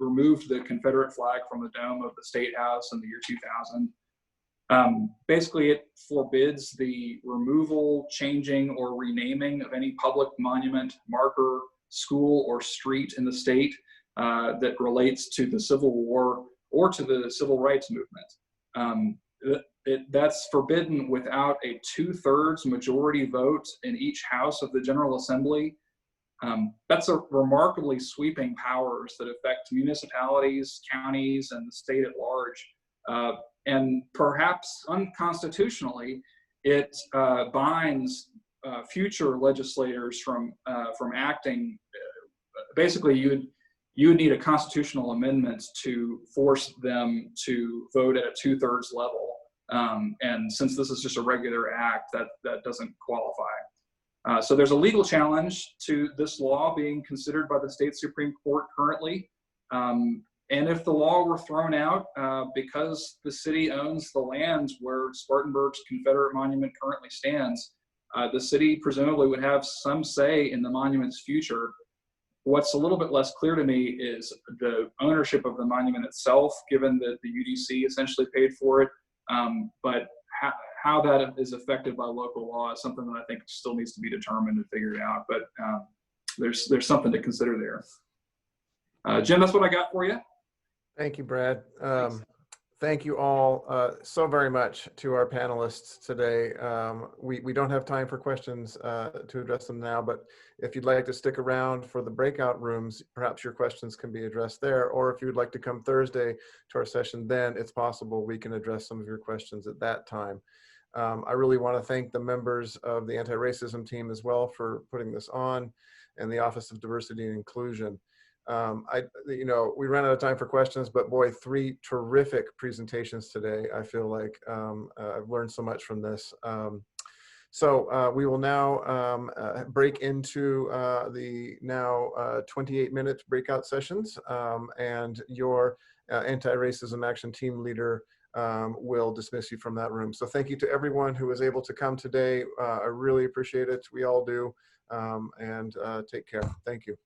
Speaker 4: removed the Confederate flag from the dome of the State House in the year 2000. Basically, it forbids the removal, changing, or renaming of any public monument, marker, school, or street in the state that relates to the Civil War or to the Civil Rights Movement. That's forbidden without a 2/3 majority vote in each house of the General Assembly. That's a remarkably sweeping powers that affect municipalities, counties, and the state at large. And perhaps unconstitutionally, it binds future legislators from acting. Basically, you would need a constitutional amendment to force them to vote at a 2/3 level. And since this is just a regular act, that doesn't qualify. So there's a legal challenge to this law being considered by the state Supreme Court currently. And if the law were thrown out, because the city owns the land where Spartanburg's Confederate monument currently stands, the city presumably would have some say in the monument's future. What's a little bit less clear to me is the ownership of the monument itself, given that the UDC essentially paid for it. But how that is affected by local law is something that I think still needs to be determined and figured out. But there's something to consider there. Jim, that's what I got for you.
Speaker 1: Thank you, Brad. Thank you all so very much to our panelists today. We don't have time for questions to address them now, but if you'd like to stick around for the breakout rooms, perhaps your questions can be addressed there. Or if you would like to come Thursday to our session, then it's possible we can address some of your questions at that time. I really want to thank the members of the anti-racism team as well for putting this on, and the Office of Diversity and Inclusion. We ran out of time for questions, but boy, 3 terrific presentations today. I feel like I've learned so much from this. So we will now break into the now 28-minute breakout sessions, and your anti-racism action team leader will dismiss you from that room. So thank you to everyone who was able to come today. I really appreciate it. We all do. And take care. Thank you.